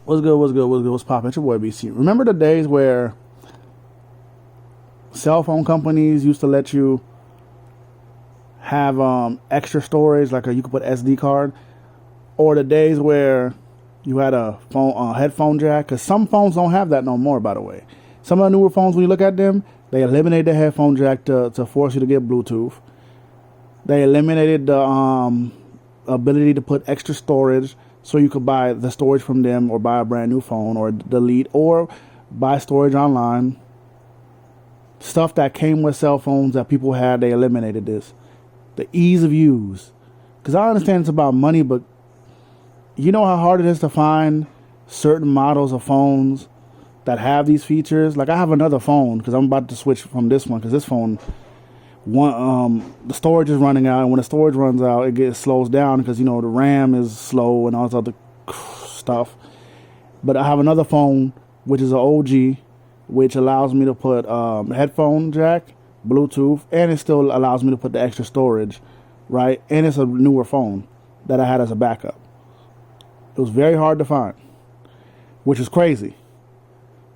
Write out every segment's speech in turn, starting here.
What's good? What's good? What's good? What's poppin'? It's your boy BC. Remember the days where cell phone companies used to let you have extra storage, like you could put SD card, or the days where you had a headphone jack? Because some phones don't have that no more. By the way, some of the newer phones, when you look at them, they eliminated the headphone jack to force you to get Bluetooth. They eliminated the ability to put extra storage, so you could buy the storage from them or buy a brand new phone or delete or buy storage online. Stuff that came with cell phones that people had, they eliminated this. The ease of use. Because I understand it's about money, but you know how hard it is to find certain models of phones that have these features? Like I have another phone because I'm about to switch from this one because this phone, the storage is running out, and when the storage runs out, it slows down because the RAM is slow and all this other stuff. But I have another phone which is an OG, which allows me to put headphone jack, Bluetooth, and it still allows me to put the extra storage, right? And it's a newer phone that I had as a backup. It was very hard to find, which is crazy.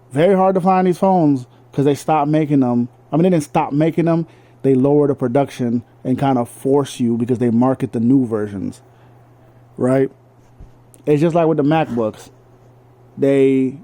Very hard to find these phones because they stopped making them. I mean, they didn't stop making them. They lower the production and kind of force you because they market the new versions, right? It's just like with the MacBooks. They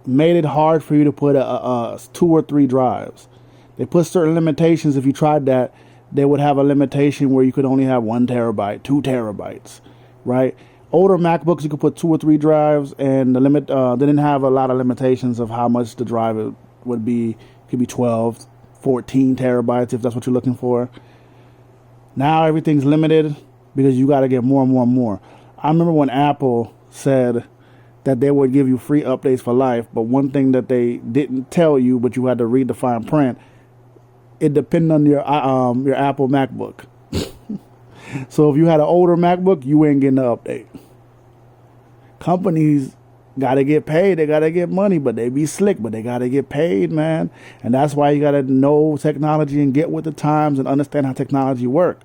made it hard for you to put a 2 or 3 drives. They put certain limitations. If you tried that, they would have a limitation where you could only have 1 terabyte, 2 terabytes, right? Older MacBooks, you could put 2 or 3 drives, and the limit they didn't have a lot of limitations of how much the drive would be. It could be 12, 14 terabytes if that's what you're looking for. Now everything's limited because you got to get more and more and more. I remember when Apple said that they would give you free updates for life, but one thing that they didn't tell you, but you had to read the fine print, it depended on your Apple MacBook. So if you had an older MacBook, you ain't getting the update. Companies got to get paid. They got to get money, but they be slick, but they got to get paid, man. And that's why you got to know technology and get with the times and understand how technology work.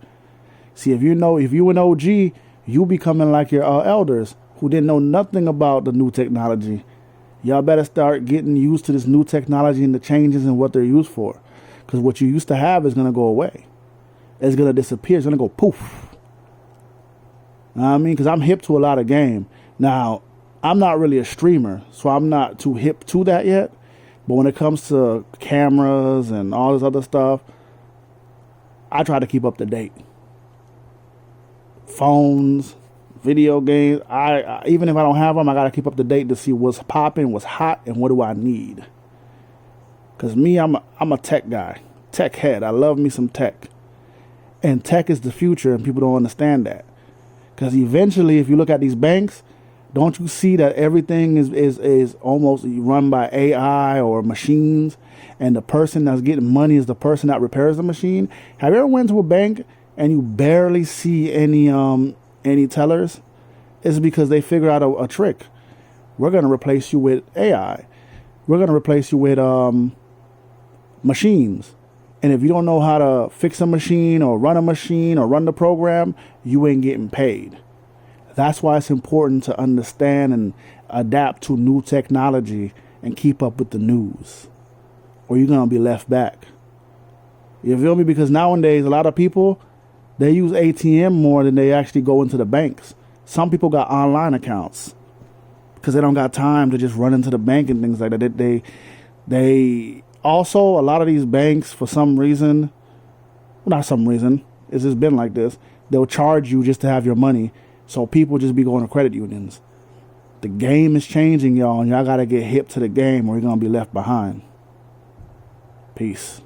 See, if you an OG, you becoming like your elders who didn't know nothing about the new technology. Y'all better start getting used to this new technology and the changes and what they're used for. Because what you used to have is going to go away. It's going to disappear. It's going to go poof. You know what I mean? Because I'm hip to a lot of game. Now, I'm not really a streamer, so I'm not too hip to that yet. But when it comes to cameras and all this other stuff, I try to keep up to date. Phones, video games. I even if I don't have them, I got to keep up to date to see what's popping, what's hot, and what do I need. Because me, I'm a tech guy, tech head. I love me some tech. And tech is the future, and people don't understand that. Because eventually, if you look at these banks, don't you see that everything is almost run by AI or machines, and the person that's getting money is the person that repairs the machine? Have you ever went to a bank and you barely see any tellers? It's because they figure out a trick. We're going to replace you with AI. We're going to replace you with machines. And if you don't know how to fix a machine or run the program, you ain't getting paid. That's why it's important to understand and adapt to new technology and keep up with the news, or you're going to be left back. You feel me? Because nowadays, a lot of people, they use ATM more than they actually go into the banks. Some people got online accounts because they don't got time to just run into the bank and things like that. They also, a lot of these banks, for some reason, well, not some reason, it's just been like this, they'll charge you just to have your money. So people just be going to credit unions. The game is changing, y'all, and y'all got to get hip to the game or you're going to be left behind. Peace.